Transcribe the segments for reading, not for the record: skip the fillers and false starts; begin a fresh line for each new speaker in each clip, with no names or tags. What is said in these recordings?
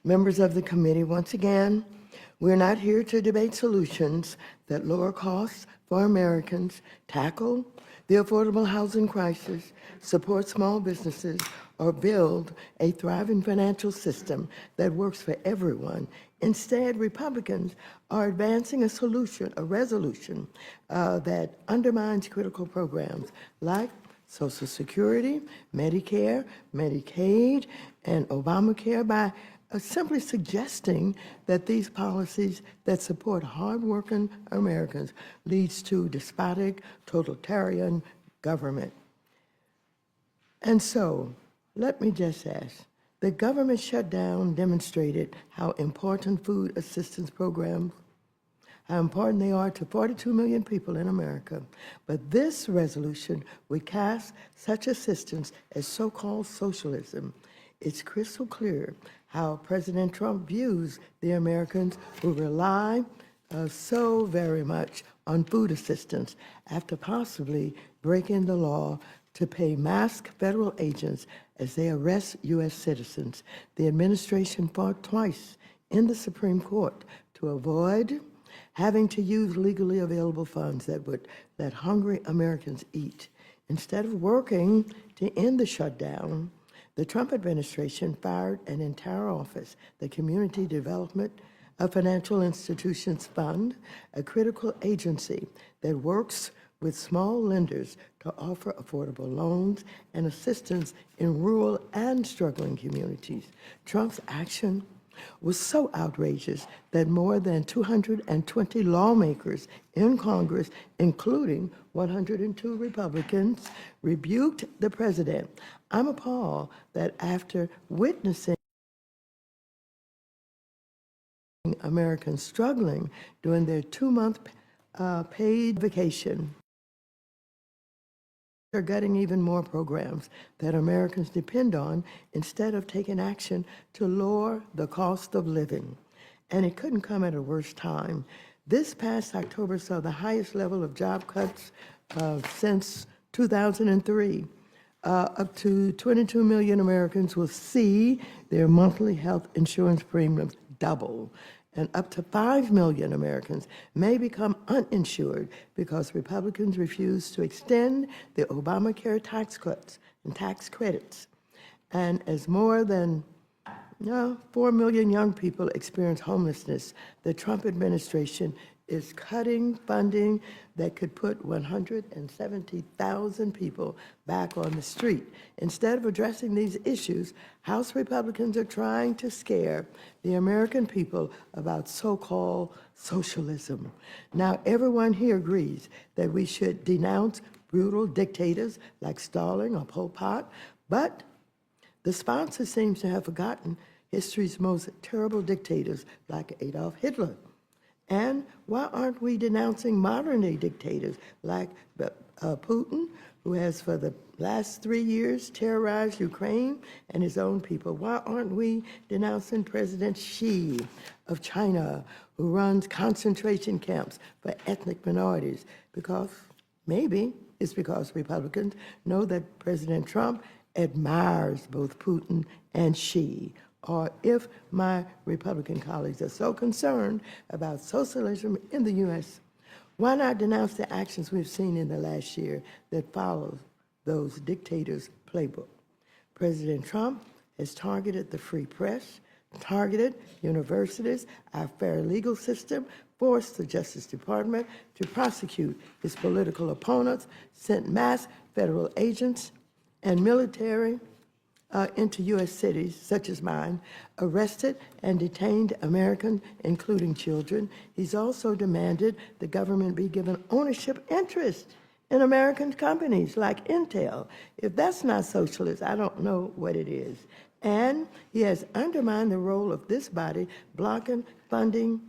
Members of the committee, once again, we're not here to debate solutions that lower costs for Americans, tackle the affordable housing crisis, support small businesses, or build a thriving financial system that works for everyone. Instead, Republicans are advancing a resolution that undermines critical programs like Social Security, Medicare, Medicaid, and Obamacare by simply suggesting that these policies that support hardworking Americans leads to despotic, totalitarian government. And so, let me just ask, the government shutdown demonstrated how important food assistance programs, how important they are to 42 million people in America. But this resolution would cast such assistance as so-called socialism. It's crystal clear how President Trump views the Americans who rely so very much on food assistance after possibly breaking the law to pay masked federal agents as they arrest U.S. citizens. The administration fought twice in the Supreme Court to avoid having to use legally available funds that would let hungry Americans eat. Instead of working to end the shutdown, the Trump administration fired an entire office, the Community Development of Financial Institutions Fund, a critical agency that works with small lenders to offer affordable loans and assistance in rural and struggling communities. Trump's action was so outrageous that more than 220 lawmakers in Congress, including 102 Republicans, rebuked the president. I'm appalled that after witnessing Americans struggling during their 2-month paid vacation, they're gutting even more programs that Americans depend on instead of taking action to lower the cost of living. And it couldn't come at a worse time. This past October saw the highest level of job cuts since 2003. Up to 22 million Americans will see their monthly health insurance premiums double, and up to 5 million Americans may become uninsured because Republicans refuse to extend the Obamacare tax cuts and tax credits. And as more than 4 million young people experience homelessness, the Trump administration is cutting funding that could put 170,000 people back on the street. Instead of addressing these issues, House Republicans are trying to scare the American people about so-called socialism. Now, everyone here agrees that we should denounce brutal dictators like Stalin or Pol Pot, but the sponsor seems to have forgotten history's most terrible dictators like Adolf Hitler. And why aren't we denouncing modern-day dictators like Putin, who has for the last 3 years terrorized Ukraine and his own people? Why aren't we denouncing President Xi of China, who runs concentration camps for ethnic minorities? Because maybe it's because Republicans know that President Trump admires both Putin and Xi. Or if my Republican colleagues are so concerned about socialism in the U.S., why not denounce the actions we've seen in the last year that follow those dictators' playbook? President Trump has targeted the free press, targeted universities, our fair legal system, forced the Justice Department to prosecute his political opponents, sent mass federal agents and military into U.S. cities, such as mine, arrested and detained Americans, including children. He's also demanded the government be given ownership interest in American companies like Intel. If that's not socialist, I don't know what it is. And he has undermined the role of this body, blocking funding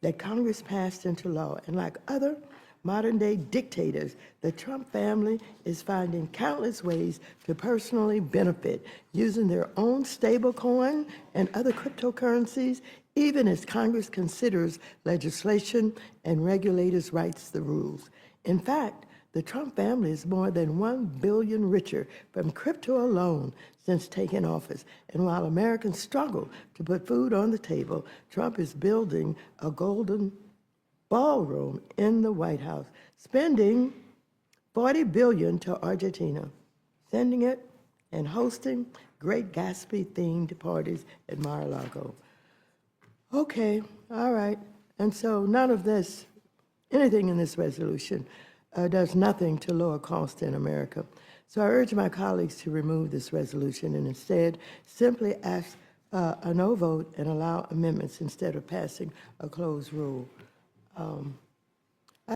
that Congress passed into law. And like other modern-day dictators, the Trump family is finding countless ways to personally benefit, using their own stablecoin and other cryptocurrencies, even as Congress considers legislation and regulators writes the rules. In fact, The Trump family is more than $1 billion richer from crypto alone since taking office. And while Americans struggle to put food on the table, Trump is building a golden ballroom in the White House, spending $40 billion to Argentina, sending it and hosting Great Gatsby-themed parties at Mar-a-Lago. Okay, all right. And so none of this, anything in this resolution, does nothing to lower costs in America. So I urge my colleagues to remove this resolution and instead simply ask a no vote and allow amendments instead of passing a closed rule.